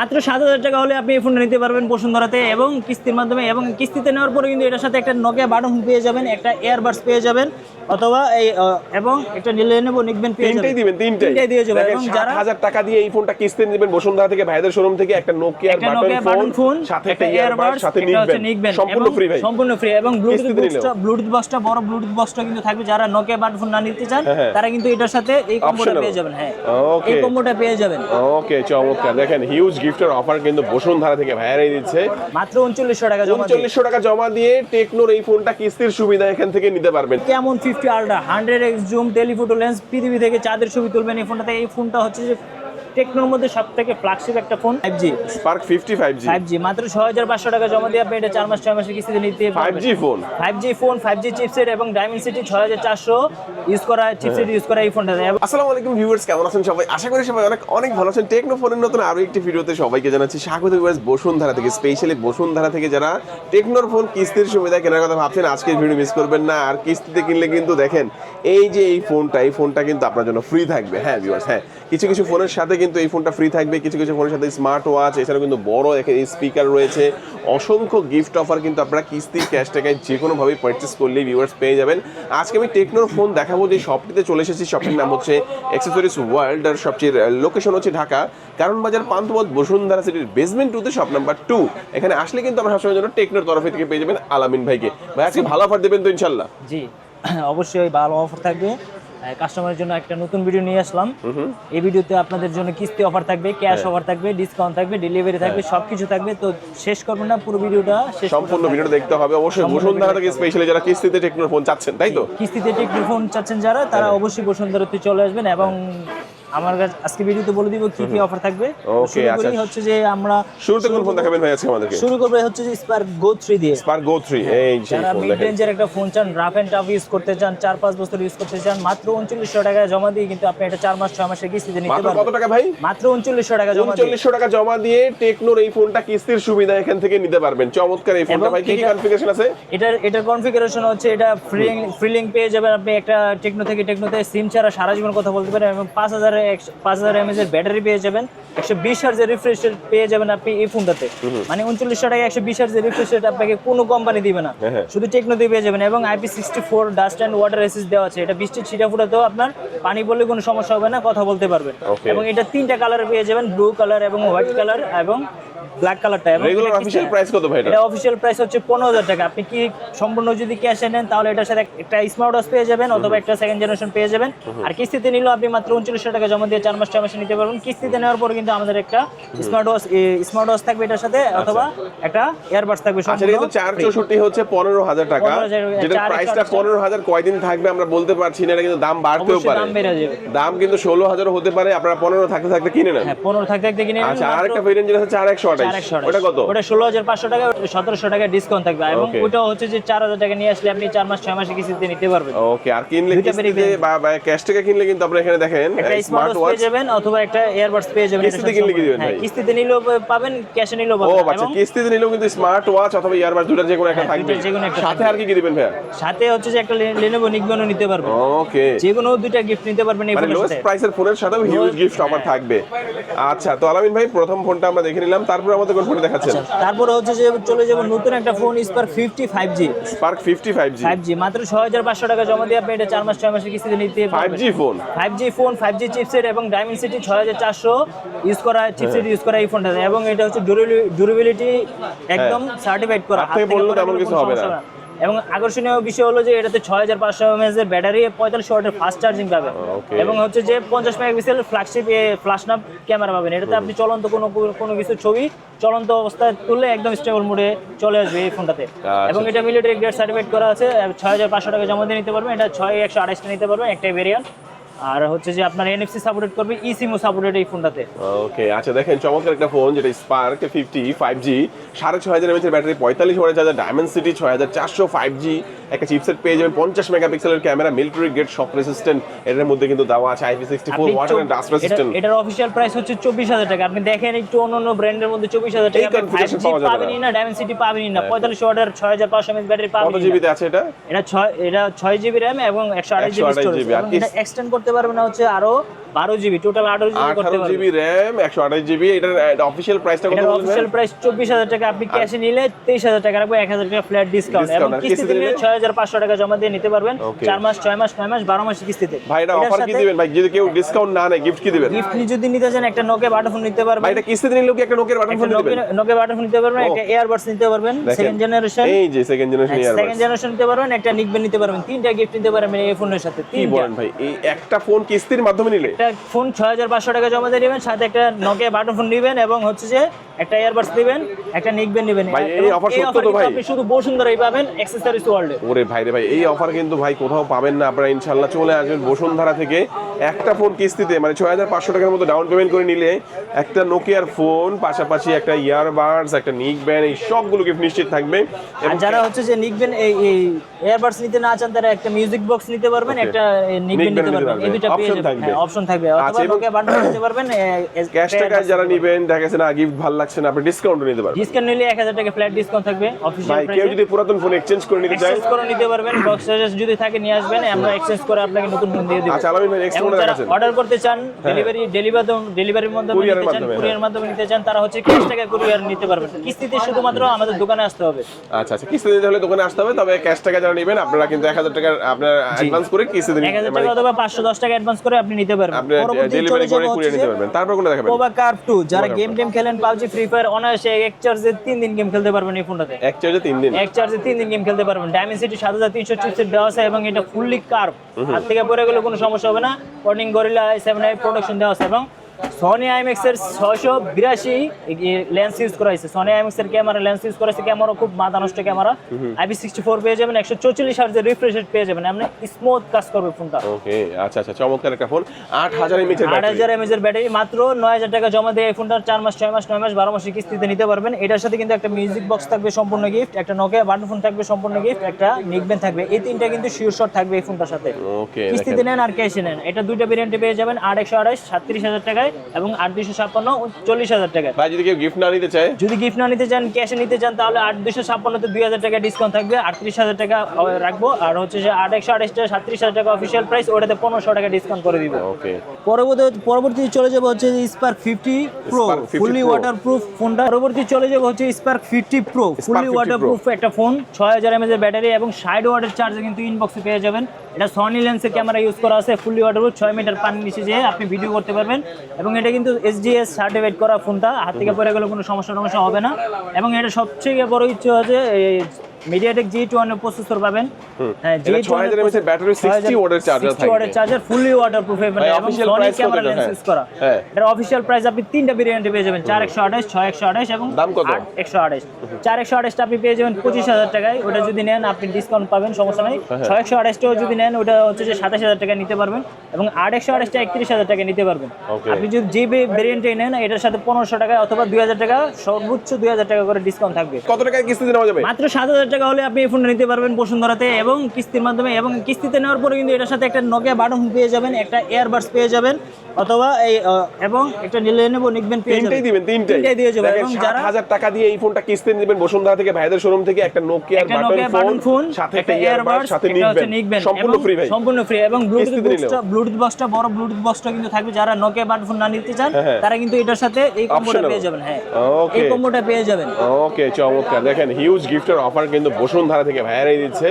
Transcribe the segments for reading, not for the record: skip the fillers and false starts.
মাত্র 7,000 টাকা হলে আপনি এই ফোনটা নিতে পারবেন বসুন্ধরাতে এবং কিস্তির মাধ্যমে, এবং কিস্তিতে নেওয়ার পরে কিন্তু এটার সাথে একটা নোকিয়া বাটন পেয়ে যাবেন, একটা এয়ারবাডস পেয়ে যাবেন, অথবা এই এবং একটা Lenovo নিকবেন পেয়ে যাবেন। তিনটাই দিবেন, তিনটাই দিয়ে যাবেন। এবং যারা 7,000 টাকা দিয়ে এই ফোনটা কিস্তিতে নেবেন বসুন্ধরা থেকে, ভাইদের শোরুম থেকে একটা নোকিয়া বাটন ফোন সাথে একটা ইয়ারবাড সাথে নিকবেন, সম্পূর্ণ ফ্রি ভাই, সম্পূর্ণ ফ্রি। এবং ব্লুটুথ বক্সটা বড় ব্লুটুথ বক্সটা কিন্তু থাকবে। যারা নোকিয়া বাটন ফোন না নিতে চান তারা কিন্তু এটার সাথে এই কম্বোটা পেয়ে যাবেন। হ্যাঁ, এই কম্বোটা পেয়ে যাবেন। ওকে, চমৎকার। দেখেন হিউজ গিফটের অফার কিন্তু বসুন্ধরা থেকে ভাইয়ারাই দিচ্ছে। মাত্র 3900 টাকা জমা দিয়ে 3900 টাকা জমা দিয়ে টেকনোর এই ফোনটা কিস্তির সুবিধা এখান থেকে নিতে পারবেন। কেমন 50 ultra 100x zoom telephoto lens, পৃথিবী থেকে চাঁদের ছবি তুলবেন এই ফোনটাতে। এই ফোনটা হচ্ছে যে টেকনোর মধ্যে সবথেকে ফ্ল্যাগশিপ একটা ফোন, 5G স্পার্ক 50 5G মাত্র 6500 টাকা জমা দিয়ে আপনি এটা 4 মাস 6 মাসের কিস্তিতে নিতে পারবেন। 5G ফোন 5G চিপসেট এবং ডায়মেনসিটি 6400 ইউজ করা চিপসেট ইউজ করা এই ফোনটা। আসসালামু আলাইকুম ভিউয়ার্স, কেমন আছেন সবাই? আশা করি সবাই অনেক ভালো আছেন। টেকনো ফোনের নতুন আরো একটি ভিডিওতে সবাইকে জানাচ্ছি স্বাগত। ভিউয়ার্স, বসুন্ধরা থেকে, স্পেশালি বসুন্ধরা থেকে যারা টেকনোর ফোন কিস্তির সুবিধা কেনার কথা ভাবছেন, আজকের ভিডিও মিস করবেন না। আর কিস্তিতে কিনলে কিন্তু দেখেন এই যে এই ফোনটা কিন্তু আপনার জন্য ফ্রি থাকবে। হ্যাঁ ভিউয়ার্স, হ্যাঁ, কিছু ফোনের সাথে কিন্তু এই ফোনটা ফ্রি থাকবে, কিছু ফোনের সাথে স্মার্ট ওয়াচ, এছাড়াও কিন্তু বড় স্পিকার রয়েছে, অসংখ্য গিফট অফার কিন্তু আপনারা কিস্তি ক্যাশ টাকায় যে কোনোভাবে পারচেস করলেই ভিউয়ার্স পেয়ে যাবেন। আজকে আমি টেকনোর ফোন দেখাবো যে শপটিতে চলে এসেছি। শপটির নাম হচ্ছে অ্যাক্সেসরিজ ওয়ার্ল্ড, আর সবচেয়ে লোকেশন হচ্ছে ঢাকা কারণ বাজার পান্থপথ, বসুন্ধরা সিটির বেসমেন্ট 2 তে শপ নাম্বার 2। এখানে আসলে কিন্তু আমরা সবসময়ের জন্য টেকনোর তরফে থেকে পেয়ে যাবেন আলামিন ভাইকে। ভাই আজকে ভালো অফার দেবেন তো ইনশাল্লাহ? জি, অবশ্যই ভালো অফার থাকবে। কাস্টমারের জন্য একটা নতুন ভিডিও নিয়ে আসলাম। এই ভিডিওতে আপনাদের জন্য কিস্তি অফার থাকবে, ক্যাশ অফার থাকবে, ডিসকাউন্ট থাকবে, ডেলিভারি থাকবে, সবকিছু থাকবে। তো শেষ করবেন না, পুরো ভিডিওটা সম্পূর্ণ ভিডিওটা দেখতে হবে অবশ্যই। বসুন্ধরা থেকে স্পেশালি যারা কিস্তিতে টেকনোর ফোন চাচ্ছেন, তাই তো? কিস্তিতে টেকনোর ফোন চাচ্ছেন যারা, তারা অবশ্যই বসুন্ধরাতে চলে আসবেন। এবং আমার কাছে আজকে ভিডিওতে বলে দিব কি কি অফার থাকবে। ওকে, আচ্ছা, হচ্ছে যে আমরা শুরুতে কোন ফোন দেখাবেন ভাই আজকে আমাদেরকে? শুরু করব হচ্ছে যে স্পার্ক গো 3 দিয়ে। স্পার্ক গো 3, এই যে যারা ফোন মিড দেখেন, রেঞ্জের একটা ফোন চান, রাফ এন্ড টাফ ইউজ করতে চান, 4-5 বছর ইউজ করতে চান, মাত্র 3900 টাকা জমা দিয়ে কিন্তু আপনি এটা 4 মাস 6 মাসের কিস্তিতে নিতে পারবেন। মাত্র কত টাকা ভাই? মাত্র 3900 টাকা জমা দিয়ে 3900 টাকা জমা দিয়ে টেকনোর এই ফোনটা কিস্তির সুবিধা এখান থেকে নিতে পারবেন। চমৎকার এই ফোনটা ভাই, কি কি কনফিগারেশন আছে? এটার কনফিগারেশন হচ্ছে এটা ফ্রি লিংক পেয়ে যাবেন আপনি একটা টেকনো থেকে সিম ছাড়া সারা জীবন কথা বলতে পারেন, এবং 5000 mAh এর ব্যাটারি পেয়ে যাবেন, 120 হার্জ এর রিফ্রেশ রেট পেয়ে যাবেন আপনি এই ফোনটাতে। মানে 3900 টাকায় 120 হার্জ এর রিফ্রেশ রেট আপনাকে কোনো কোম্পানি দিবে না, শুধু টেকনো দিয়ে পেয়ে যাবেন। এবং IP64 dust and water racist দেওয়া আছে। এটা বৃষ্টির ছিটা ফুটাতেও আপনার পানি পড়লে কোনো সমস্যা হবে না, কথা বলতে পারবেন। এবং এটা 3টা কালার পেয়ে যাবেন, ব্লু কালার এবং হোয়াইট কালার এবং ব্ল্যাক কালারটা। এবং রেগুলার অফিশিয়াল প্রাইস কত ভাই? এটা অফিশিয়াল প্রাইস হচ্ছে 15000 টাকা। আপনি কি সম্পূর্ণ যদি ক্যাশে নেন তাহলে এটার সাথে একটা স্মার্ট ওয়াচ পেয়ে যাবেন, অথবা একটা সেকেন্ড জেনারেশন পেয়ে যাবেন। আর কিস্তিতে নিলেও আপনি মাত্র 3900 টাকা জমা দিয়ে 4 মাস 6 মাসে নিতে পারবেন। কিস্তিতে নেওয়ার পর কিন্তু আমাদের একটা স্মার্ট ওয়াচ থাকবে এটার সাথে, অথবা একটা এয়ারবাডস থাকবে। আচ্ছা, কিন্তু 464 হচ্ছে 15000 টাকা, যেটা প্রাইসটা 15000 কয়দিন থাকবে আমরা বলতে পারছি না, এটা কিন্তু দাম বাড়তেও পারে, দাম কিন্তু 16000 হতে পারে, আপনারা 15 থাকতে কিনে নেন। হ্যাঁ, 15 থাকতে কিনে নেন। আচ্ছা, আরেকটা ভেরিয়েন্ট যেটা হচ্ছে 4128, ওটা কত? ওটা 16500 টাকা, 1700 টাকা ডিসকাউন্ট থাকবে। এবং ওটা হচ্ছে যে 4000 টাকা নিয়ে আসলে আপনি 4 মাস 6 মাসে কিস্তিতে নিতে পারবেন। ওকে, আর কিনলে কিস্তিতে বা ক্যাশ টাকা কিনলে কিন্তু আপনারা এখানে দেখেন একটা স্মার্ট ওয়াচ পেয়ে যাবেন, অথবা একটা এয়ারবাডস পেয়ে যাবেন। কিস্তিতে কিনলে কি দিবেন ভাই? কিস্তিতে নিলেও পাবেন, ক্যাশে নিলেও পাবেন। ও আচ্ছা, কিস্তিতে নিলেও কিন্তু স্মার্ট ওয়াচ অথবা ইয়ারবাডস দুটোর যে কোনো একটা থাকবে। সাথে আর কি কি দিবেন ভাই? সাথে হচ্ছে যে একটা Lenovo নিকবেনও নিতে পারবেন। ওকে, যে কোনো দুইটা গিফট নিতে পারবেন এই ফোনের সাথে। লোয়েস্ট প্রাইসের ফোনের সাথেও হিউজ গিফট অফার থাকবে। আচ্ছা, তো আলামিন ভাই প্রথম ফোনটা আমরা দেখে নিলাম, তারপর আমাদের কোন ফোন দেখাচ্ছেন? তারপরে হচ্ছে যে চলে যাব নতুন একটা phone, spark 50 5G। Spark 50 5G মাত্র 6500 টাকা জমা দিয়ে আপনি এটা 4 মাস 6 মাসের কিস্তিতে নিতে পারবেন। 5G ফোন 5G চিপসেট এবং ডায়মেনসিটি 6400 ইউজ করা চিপসেট ইউজ করা এই ফোনটা। এবং এটা হচ্ছে ডিউরেবিলিটি একদম সার্টিফাইড করা, হাতে বললে তেমন কিছু হবে না। এবং আকর্ষণীয় বিষয় হলো যে এটাতে 6500 mAh এর ব্যাটারি, 45 ওয়াটের ফাস্ট চার্জিং পাবেন, এবং হচ্ছে যে 50 মেগাপিক্সেল ফ্ল্যাগশিপ ফ্ল্যাশনাপ ক্যামেরা পাবেন। এটাতে আপনি চলন্ত কোনো কিছু ছবি চলন্ত অবস্থায় তুললে একদম স্টেবল মোডে চলে আসবে এই ফোনটাতে। এবং এটা মিলিটারি গ্রেড সার্টিফাইড করা আছে। 6500 টাকা জমা দিয়ে নিতে পারবেন। এটা 6128 টা নিতে পারবেন, একটাই ভেরিয়েন্ট। আর হচ্ছে যে আপনার NFC সাপোর্ট করবে, eSIM সাপোর্টেড এই ফোনটাতে। ওকে, আচ্ছা, দেখেন চমৎকার একটা ফোন, যেটা স্পার্ক 50 5G, 6500 mAh এর ব্যাটারি, 45 ওয়াটের চার্জার, ডায়মেনসিটি 6400 5G, একটা চিপসেট পেয়ে যাবেন, 50 মেগাপিক্সেলের camera, military grade shock resistant, এর মধ্যে কিন্তু দেওয়া আছে IP64 water and dust resistant. এটার অফিশিয়াল প্রাইস হচ্ছে 24000 টাকা। আপনি দেখেন একটু অন্যান্য ব্র্যান্ডের মধ্যে 24000 টাকা 5G পাবেনই না, ডায়মেনসিটি পাবেনই না, 45 ওয়াটের 6500 mAh ব্যাটারি পাবেন। কত জিবি তে আছে এটা? এটা 6 GB RAM এবং 128 GB স্টোরেজ। এটা এক্সটেন্ড করতে করতে পারবেন হচ্ছে আরো 12 GB, টোটাল 18 GB করতে 18 পারবেন। GB RAM 128 GB. এটার অফিশিয়াল প্রাইসটা কত এটার বলবেন? অফিশিয়াল প্রাইস 24,000 টাকা, আপনি ক্যাশে নিলে 23,000 টাকা রাখবো, 1,000 টাকা ফ্ল্যাট ডিসকাউন্ট, এবং Discount, আর কিস্তিতে কিস্তিতে নিলে নিলে 6,500 টাকা জমা দিয়ে নিতে পারবেন। Okay. 4 মাস, 6 মাস, 9 মাস, 12 মাসের কিস্তিতে। ভাই এটা এটার অফার কি সাথে দিবেন ভাই? যদি কেউ ডিসকাউন্ট না নেয় গিফট কি দিবেন? গিফট যদি নিতে চান একটা নোকিয়া বাটা ফোন নিতে পারবেন। ভাই এটা কিস্তিতে নিলেও কি একটা নোকিয়ার বাটন ফোন দিবেন? নোকিয়া বাটা ফোন নিতে পারবেন, ও। একটা এয়ারবাডস নিতে পারবেন দেখেন, সেকেন্ড জেনারেশন। এই যে second generation second earbuds. Generation নিতে পারবেন, একটা নিকবেন নিতে পারবেন, তিনটা গিফট নিতে পারবেন এই ফোনের সাথে। কি বলেন ভাই? এই একটা ফোন কিস্তির মাধ্যমে নিলে একটা ফোন 6,500 টাকা জমা দিয়ে দিবেন, সাথে একটা নোকিয়া বাটন ফোন দিবেন, এবং হচ্ছে যে একটা এয়ারবাডস দিবেন, একটা নিকবেন দিবেন। ভাই, এই এবং offer এই সত্য offer তো কিন্তু ভাই? আপনি শুধু বসুন্ধরাই পাবেন, অ্যাক্সেসরিজ ওয়ার্ল্ডে। ওরে ভাই রে ভাই, এই অফার কিন্তু ভাই কোথাও পাবেন না। আপনারা ইনশাল্লাহ চলে আসবেন বসুন্ধরা থেকে, একটা ফোন কিস্তিতে মানে 6,500 টাকার মতো ডাউন পেমেন্ট করে নিলে একটা নোকিয়ার ফোন, পাশাপাশি একটা ইয়ারবাডস, একটা নিক ব্যান্ড, এই সবগুলো গিফট নিশ্চিত থাকবে। আর এবং যারা হচ্ছে যে নিকবেন এই এয়ারবাডস নিতে না চান, তারা একটা মিউজিক বক্স নিতে পারবেন, Okay. একটা নিকবেন নিতে পারবেন। এই দুটো পেয়ে Option যাবেন, থাকবে। অপশন থাকবে। আচ্ছা, অথবা এবং নোকিয়া বাটন নিতে পারবেন, ক্যাশ টাকায় যারা নিবেন, দেখা গেছে না গিফট ভালো লাগছে না, আপনি ডিসকাউন্ট নিতে পারবেন। ডিসকাউন্ট নিলে 1,000 টাকা ফ্ল্যাট ডিসকাউন্ট থাকবে অফিশিয়াল ভাই কেউ প্রাইসে। যদি পুরাতন ফোন এক্সচেঞ্জ করে নিতে চায়, এক্সচেঞ্জ করে নিতে পারবেন, বক্স চার্জেস যদি থাকে নিয়ে আসবেন, আমরা এক্সচেঞ্জ করে আপনাকে নতুন ফোন দিয়ে দেব। আচ্ছা, আলামিন ভাই, next এবং phone যারা দেখাচ্ছেন। অর্ডার করতে চান, ডেলিভারির মাধ্যমে Courier এর নিতে চান, মাধ্যমে, কুরিয়ার মাধ্যমে নিতে চান, তারা হচ্ছে ক্যাশ টাকা কুরিয়ার নিতে পারবেন। কিস্তিতে শুধুমাত্র আমাদের দোকানে আসতে হবে। আচ্ছা আচ্ছা, কিস্তি দিতে হলে দোকানে আসতে হবে, তবে ক্যাশ টাকা যারা নেবেন আপনারা কিন্তু 1,000 টাকা আপনার অ্যাডভান্স করে কিস্তি দিন, 1,000 টাকা অথবা 510 টাকা অ্যাডভান্স করে আপনি নিতে পারবেন। আপনি পরবর্তী ডেলিভারি চলে করে যাবো কুরিয়ার হচ্ছে নিতে পারবেন। তারপর কোনটা দেখাবেন? কোবা কার্ভ 2, যারা Carve গেম খেলেন, পাবজি, ফ্রি ফায়ার, অনায়াসে এক চার্জে 3 দিন গেম খেলতে পারবেন এই ফোনটাতে। এক চার্জে 3 দিন। এক চার্জে 3 দিন গেম খেলতে পারবেন। ডায়মেনসিটি 7300 চিপসেট দেওয়া আছে, এবং এটা ফুললি কার্ভ, হাত থেকে পড়ে গেলে কোনো সমস্যা হবে না। কর্নিং গরিলা i7i প্রোডাকশন দেওয়া আছে, এবং সনি আইএমএক্স এর 682 লেন্স ইউজ করা হয়েছে। সনি আইএমএক্স এর ক্যামেরা লেন্স ইউজ করা হয়েছে, ক্যামেরা খুব মাথা নষ্ট ক্যামেরা। IP64 পেয়ে যাবেন, 144 হার্টজের রিফ্রেশ রেট পেয়ে যাবেন, আপনি স্মুথ কাজ করবে ফোনটা। ওকে, আচ্ছা আচ্ছা, চমৎকার একটা ফোন। 8000 এমএএইচ এর ব্যাটারি। 8000 mAh এর ব্যাটারি, মাত্র 9,000 টাকা জমা দিয়ে এই ফোনটা 4 মাস, 6 মাস, 9 মাস, 12 মাসের কিস্তিতে নিতে পারবেন। এটার সাথে কিন্তু একটা মিউজিক বক্স থাকবে সম্পূর্ণ গিফট, একটা নোকিয়া বাটন ফোন থাকবে সম্পূর্ণ গিফট, একটা নিকবেন থাকবে। এই তিনটা কিন্তু শিওর শট থাকবে এই ফোনটার সাথে। ওকে, কিস্তিতে নেন আর ক্যাশে নেন, এটা দুইটা ভেরিয়েন্টে পেয়ে যাবেন। 8128 37,000 টাকায়, এবং 8256 40,000 টাকায়। ভাই যদি কেউ গিফট না নিতে চায়, যদি গিফট না নিতে চান, ক্যাশে নিতে চান, তাহলে 8256 তে 2,000 টাকা ডিসকাউন্ট থাকবে, 38,000 টাকা রাখবো। আর হচ্ছে যে 8128 টা 37,000 টাকা অফিশিয়াল প্রাইস, ওটাতে 1500 টাকা ডিসকাউন্ট করে দিব। ওকে, পরবর্তী চলে যাবো হচ্ছে spark 50 pro, Spark 50 fully Pro। Waterproof ফোনটা। পরবর্তী চলে যাবো হচ্ছে স্পার্ক 50 প্রো, ফুললি 50 ওয়াটারপ্রুফ একটা ফোন, 6000 mAh এর ব্যাটারি, এবং 60 ওয়াটের চার্জার কিন্তু ইনবক্সে পেয়ে যাবেন। এটা সনি লেন্সের ক্যামেরা ইউজ করা আছে, ফুললি ওয়াটারপ্রুফ, 6 মিটার পানির নিচে যেয়ে আপনি ভিডিও করতে পারবেন। এবং এটা কিন্তু SGS সার্টিফাইড করা ফোনটা, হাত থেকে পড়ে গেলে কোনো সমস্যা হবে না। এবং এটা সবচেয়ে বড় ইচ্ছে হচ্ছে মিডিয়াটেক G2 প্রসেসর পাবেন। হ্যাঁ, এটা 6000 এমএএইচ এর ব্যাটারি, 60 ওয়াটের চার্জার 60 ওয়াটের থাকবে। চার্জার, ফুললি ওয়াটারপ্রুফ ভাই, এবং official সনি price কত ক্যামেরা এটা? লেন্স হ্যাঁ। ইউজ করা। হ্যাঁ। এর অফিশিয়াল প্রাইস আপনি তিনটা ভেরিয়েন্টে পেয়ে যাবেন, 4128, 6128 এবং দাম কত? 8128। 4128 টা আপনি পেয়ে যাবেন 25,000 টাকায়, ওটা যদি নেন আপনি ডিসকাউন্ট পাবেন, সমস্যা নাই। 6128 টাও যদি নেন, ওটা হচ্ছে যে 27,000 টাকা নিতে পারবেন, এবং 8128 টা 31,000 টাকা নিতে পারবেন। Okay. আপনি যদি যে ভেরিয়েন্টে নেন, এটার সাথে 1500 টাকা অথবা 2,000 টাকা, সর্বোচ্চ 2,000 টাকা করে ডিসকাউন্ট থাকবে। কত টাকায় কিস্তিতে নেওয়া যাবে? মাত্র 7,000 টাকা হলে আপনি এই ফোনটা নিতে পারবেন বসুন্ধরাতে, এবং কিস্তির মাধ্যমে। এবং কিস্তিতে নেওয়ার পরে কিন্তু এটার সাথে একটা নোকিয়া বাটন ফোন পেয়ে যাবেন, একটা এয়ারবাডস পেয়ে যাবেন, অথবা এই এবং একটা Lenovo নিকবেন পেয়ে যাবেন। তিনটাই দিবেন, তিনটাই দিয়ে যাবেন। দেখেন, এবং যারা 7,000 টাকা দিয়ে এই ফোনটা কিস্তিতে নেবেন বসুন্ধরা থেকে, ভাইদের শোরুম থেকে, একটা নোকিয়ার একটা নোকিয়া বাটন বাটন ফোন, সাথে একটা একটা ইয়ারবাড, এয়ারবাডস, সাথে একটা হচ্ছে নিকবেন, সম্পূর্ণ ফ্রি ভাই। সম্পূর্ণ ফ্রি। এবং কিস্তিতে নিলেও। ব্লুটুথ বক্সটা বড় ব্লুটুথ বক্সটা কিন্তু থাকবে। যারা নোকিয়া বাটন ফোন না নিতে চান, হ্যাঁ। তারা কিন্তু এটার সাথে এই কম্বোটা Optional। পেয়ে যাবেন। হ্যাঁ, Okay। এই কম্বোটা পেয়ে যাবেন। ওকে, চমৎকার। দেখেন, হিউজ গিফটের অফার কিন্তু বসুন্ধরা থেকে ভাইয়ারাই দিচ্ছে।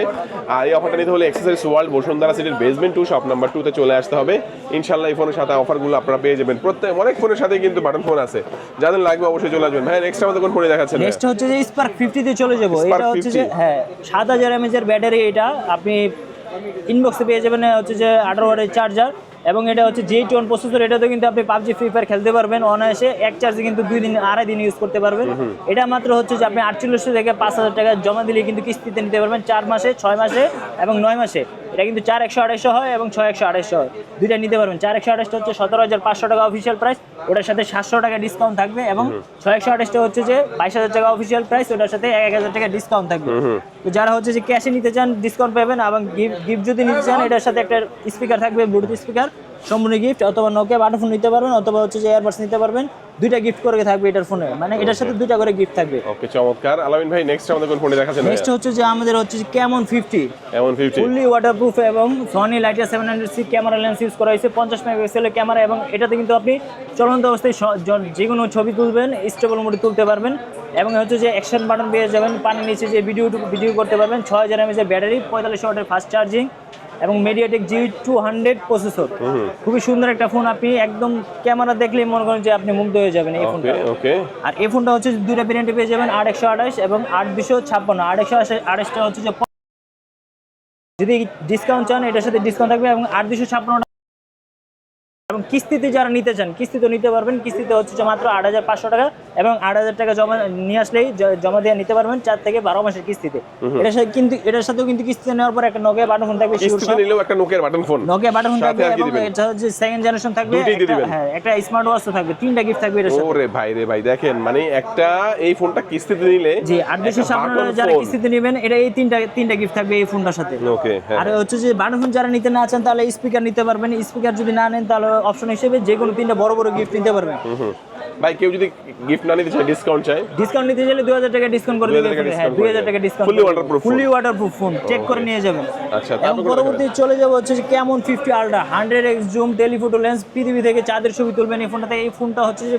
আর এই অফারটা নিতে হলে অ্যাক্সেসরিজ ওয়ার্ল্ড বসুন্ধরা সিটির বেসমেন্ট 2 শপ নাম্বার 2 তে চলে আসতে হবে। ইনশাআল্লাহ এই ফোনের সাথে অফারগুলো আপনারা পেয়ে যাবেন। প্রত্যেক অনেক ফোনের সাথে কিন্তু বাটন ফোন আছে, যাদের লাগবে অবশ্যই চলে আসবেন। ভাই নেক্সট আমাদের কোন ফোনে দেখাচ্ছেন? নেক্সট হচ্ছে যে স্পার্ক 50 তে চলে যাব। Spark এটা হচ্ছে 50 যে হ্যাঁ, 7000 mAh এর ব্যাটারি, এটা আপনি ইনবক্সে পেয়ে যাবেন। হচ্ছে যে 18 ওয়াটের চার্জার, এবং এটা হচ্ছে G2 প্রসেসর। এটাতে কিন্তু আপনি পাবজি, ফ্রি ফায়ার খেলতে পারবেন অনায়াসে। এক চার্জে কিন্তু 2 দিন, আড়াই দিন ইউজ করতে পারবেন। এটা মাত্র হচ্ছে যে আপনি 4800 থেকে 5,000 টাকা জমা দিলে কিন্তু কিস্তিতে নিতে পারবেন, 4 মাসে, 6 মাসে এবং 9 মাসে। এটা কিন্তু 4128 হয় এবং 6128 হয়, দুইটা নিতে পারবেন। 4128 হচ্ছে 17,500 টাকা অফিশিয়াল প্রাইস, ওটার সাথে 700 টাকা ডিসকাউন্ট থাকবে। এবং 6128 হচ্ছে যে 22,000 টাকা অফিশিয়াল প্রাইস, ওটার সাথে 1,000 টাকা ডিসকাউন্ট থাকবে। তো যারা হচ্ছে যে ক্যাশে নিতে চান ডিসকাউন্ট পাবেন, এবং গিফট যদি নিতে চান, এটার সাথে একটা স্পিকার থাকবে, ব্লুটুথ স্পিকার, সম্পূর্ণ গিফট, অথবা নোকিয়া বাটন ফোন নিতে পারবেন, অথবা হচ্ছে যে এয়ারবাডস নিতে পারবেন। দুইটা গিফট করে থাকবে এটার ফোনে, মানে এটার সাথে দুইটা করে গিফট থাকবে। ওকে, চমৎকার। আলামিন ভাই, নেক্সট আমাদের কোন ফোনটি দেখাচ্ছেন? নেক্সট হচ্ছে যে আমাদের হচ্ছে যে ক্যামন 50 M50 ফুললি ওয়াটারপ্রুফ এবং Sony Lytia 700C camera lens use করা হয়েছে, 50 মেগাপিক্সেলের ক্যামেরা, এবং এটাতে কিন্তু আপনি চলন্ত অবস্থায় যে কোনো ছবি তুলবেন, স্টেবল মোডে তুলতে পারবেন। এবং হচ্ছে যে অ্যাকশন বাটন পেয়ে যাবেন, পানির নিচে যে ভিডিও করতে পারবেন। 6000 mAh ব্যাটারি, 45 ওয়াটের ফাস্ট চার্জিং, এবং মিডিয়াটেক G200 প্রসেসর। খুবই সুন্দর একটা ফোন, আপনি একদম ক্যামেরা দেখলেই মনে করেন যে আপনি মুগ্ধ হয়ে যাবেন এই ফোনটা। ওকে, আর এই ফোনটা হচ্ছে দুইটা ভেরিয়েন্টে পেয়ে যাবেন, 8128 এবং 8256। 8128টা হচ্ছে যে যদি ডিসকাউন্ট চান এটার সাথে ডিসকাউন্ট থাকবে, এবং 8256 এবং কিস্তিতে যারা নিতে চান কিস্তিতে নিতে পারবেন। কিস্তিতে হচ্ছে যে মাত্র 8500 টাকা, এবং 8000 টাকা জমা নিয়ে আসলেই জমা দিয়ে নিতে পারবেন 4 থেকে 12 মাসের কিস্তিতে। এটার সাথেও কিন্তু কিস্তিতে নেওয়ার পর একটা নোকিয়া বাটন ফোন থাকবে, কিস্তিতে নিলেও একটা নোকিয়ার button phone, Nokia button phone থাকবে, এবং এটা হচ্ছে সেকেন্ড জেনারেশন থাকবে। হ্যাঁ, একটা স্মার্ট ওয়াচও থাকবে, 3টা গিফট থাকবে এটার সাথে। ওরে ভাই রে ভাই, দেখেন মানে একটা এই ফোনটা কিস্তিতে নিলে জি 8256 যারা কিস্তিতে নেবেন, এটা এই তিনটা গিফট থাকবে এই ফোনটার সাথে। ওকে, আর হচ্ছে যে বাটন ফোন যারা নিতে না চান তাহলে স্পিকার নিতে পারবেন। স্পিকার যদি না নেন তাহলে অপশন হিসেবে যে কোনো 3টা বড় বড় গিফট নিতে পারবেন। ভাই কেউ যদি গিফট না নিতে চায়, ডিসকাউন্ট চায়, ডিসকাউন্ট নিতে চাইলে 2000 টাকা ডিসকাউন্ট করে দিবেন। হ্যাঁ, 2000 টাকা discount, fully waterproof phone, check করে নিয়ে যাবেন। আচ্ছা, এবং পরবর্তী চলে যাব হচ্ছে যে Camon 50 ultra 100x zoom telephoto lens, পৃথিবী থেকে চাঁদের ছবি তুলবেন এই ফোনটাতে। এই ফোনটা হচ্ছে যে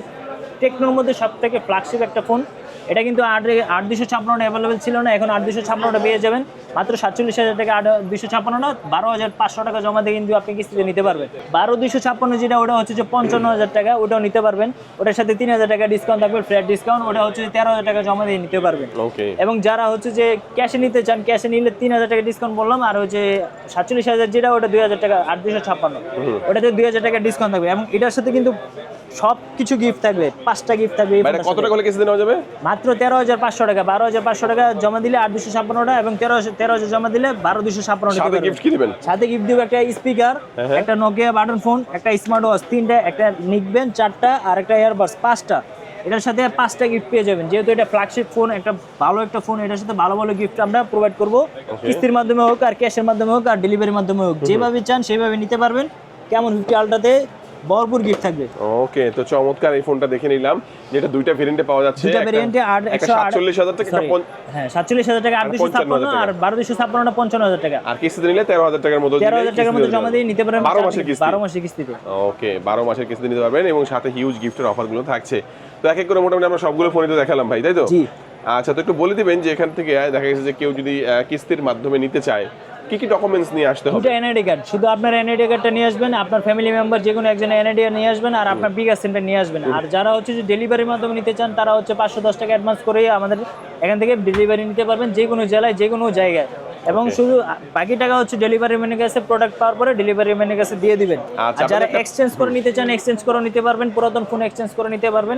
টেকনোর মধ্যে সবথেকে ফ্ল্যাগশিপ একটা ফোন। এটা কিন্তু 8256 অ্যাভেলেবেল ছিল না, এখন 8256 পেয়ে যাবেন মাত্র 47,000 টাকা। 8256 না, 12,500 টাকা জমা দিয়ে কিন্তু আপনি কিস্তিতে নিতে পারবেন। 12256 যেটা, ওটা হচ্ছে যে 55,000 টাকা, ওটাও নিতে পারবেন। ওটার সাথে 3,000 টাকা ডিসকাউন্ট থাকবে, ফ্ল্যাট ডিসকাউন্ট। ওটা হচ্ছে 13,000 টাকা জমা দিয়ে নিতে পারবেন। এবং যারা হচ্ছে যে ক্যাশে নিতে চান, ক্যাশে নিলে 3,000 টাকা ডিসকাউন্ট বললাম, আর হচ্ছে 47,000 যেটা, ওটা 2,000 টাকা। 8256 ওটাতে 2,000 টাকা ডিসকাউন্ট থাকবে, এবং এটার সাথে কিন্তু সব কিছু গিফট থাকবে, 5টা গিফট থাকবে। কত টাকা হলে কিস্তিতে নেওয়া যাবে? মাত্র 13,500 টাকা। 12,500 টাকা জমা দিলে 8256 টাকা, এবং 13,000 জমা দিলে 12,256 টাকা। সাথে গিফট কি দিবেন? সাথে গিফট দিব একটা স্পিকার, একটা নোকিয়া বাটন ফোন, একটা স্মার্ট ওয়াচ 3টা, একটা নিকবেন 4টা, আর একটা এয়ারবাডস 5টা। এটার সাথে 5টা গিফট পেয়ে যাবেন। যেহেতু এটা ফ্ল্যাগশিপ ফোন, একটা ভালো একটা ফোন, এটার সাথে ভালো ভালো গিফট আমরা প্রোভাইড করব। কিস্তির মাধ্যমে হোক, আর ক্যাশের মাধ্যমে হোক, আর ডেলিভারির মাধ্যমে হোক, যেভাবে চান সেভাবে নিতে পারবেন। কেমন 50 আলট্রাতে ভরপুর গিফট থাকবে। ওকে, তো চমৎকার এই ফোনটা দেখে নিলাম, যেটা দুইটা ভেরিয়েন্টে পাওয়া যাচ্ছে। দুইটা ভেরিয়েন্টে 47,000 টাকা, হ্যাঁ 47,000 টাকা, 8256, আর 12,256 55,000 টাকা। আর কিস্তিতে নিলে 13,000 টাকার মতো 13,000 টাকার মতো জমা দিয়ে নিতে পারবেন 12 মাসের কিস্তি। 12 মাসের কিস্তিতে। ওকে, 12 মাসের কিস্তি নিতে পারবেন, এবং সাথে হিউজ গিফটের অফারগুলো থাকছে। তো এক এক করে মোটামুটি আমরা সবগুলো ফোনে তো দেখালাম ভাই, তাই তো? জি। আচ্ছা, তো একটু বলে দিবেন যে এখান থেকে দেখা গেছে যে কেউ যদি কিস্তির মাধ্যমে নিতে চায়, কি কি ডকুমেন্টস নিয়ে আসতে হবে? দুটো এনআইডি কার্ড, শুধু আপনার এনআইডি কার্ডটা নিয়ে আসবেন, আপনার ফ্যামিলি মেম্বার যে কোনো একজন এনআইডি নিয়ে আসবেন, আর আপনার বিকাশ সেন্টার নিয়ে আসবেন। আর যারা হচ্ছে যে ডেলিভারির মাধ্যমে নিতে চান তারা হচ্ছে 510 টাকা অ্যাডভান্স করে আমাদের এখান থেকে ডেলিভারি নিতে পারবেন, যে কোনো জেলায়, যে কোনো জায়গায়। এবং শুধু বাকি টাকা হচ্ছে ডেলিভারি ম্যানের কাছে, প্রোডাক্ট পাওয়ার পরে ডেলিভারি ম্যানের কাছে দিয়ে দিবেন। আর যারা এক্সচেঞ্জ করে নিতে চান, এক্সচেঞ্জ করে নিতে পারবেন, পুরাতন ফোন এক্সচেঞ্জ করে নিতে পারবেন।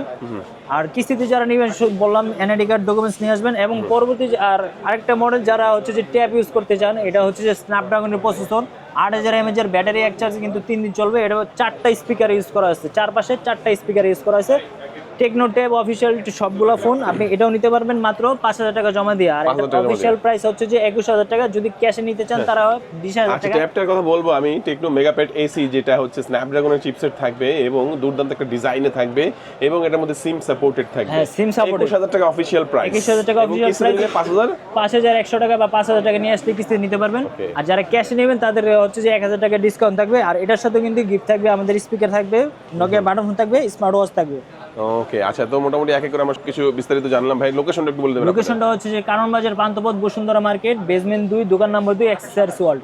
আর কিস্তিতে যারা নেবেন, বললাম এনআইডি কার্ড ডকুমেন্টস নিয়ে আসবেন। এবং পরবর্তী আর আরেকটা মডেল যারা হচ্ছে যে ট্যাব ইউজ করতে চান, এটা হচ্ছে যে স্ন্যাপড্রাগনের প্রসেসর, 8000 mAh ব্যাটারি, এক চার্জে কিন্তু 3 দিন চলবে। এটা 4টা স্পিকার ইউজ করা আছে, চারপাশে 4টা স্পিকার ইউজ করা আছে। টেকনো ট্যাব অফিসিয়াল সবগুলো ফোন আপনি এটাও নিতে পারবেন মাত্র 5,000 টাকা জমা দিয়ে। আর এটা অফিসিয়াল প্রাইস হচ্ছে যে 21,000 টাকা। যদি ক্যাশে নিতে চান তারা 20,000 টাকা। ট্যাবটার কথা বলবো আমি, টেকনো মেগাপ্যাড এসি, যেটা হচ্ছে স্ন্যাপড্রাগনের চিপসেট থাকবে এবং দুর্দান্ত একটা ডিজাইনে থাকবে, এবং এটার মধ্যে সিম সাপোর্টেড থাকবে। হ্যাঁ, সিম সাপোর্টেড। 21,000 টাকা অফিসিয়াল প্রাইস। 21,000 টাকা অফিসিয়াল প্রাইস। 5,100 টাকা বা 5,000 টাকা নিয়ে আসলে কিস্তি নিতে পারবেন। আর যারা ক্যাশে নেবেন তাদের হচ্ছে যে 1,000 টাকা ডিসকাউন্ট থাকবে। আর এটার সাথে কিন্তু গিফট থাকবে, আমাদের স্পিকার থাকবে, নোকিয়া বাটন ফোন থাকবে, স্মার্ট ওয়াচ থাকবে। ওকে, আচ্ছা, তো মোটামুটি এক এক করে আমরা কিছু বিস্তারিত জানলাম ভাই। লোকেশনটা একটু বলে দেবেন? লোকেশনটা হচ্ছে যে কারণ বাজার, পান্থপথ, বসুন্ধরা মার্কেট, বেসমেন্ট 2, দোকান নম্বর 2, এক্সেসরিজ ওয়ার্ল্ড।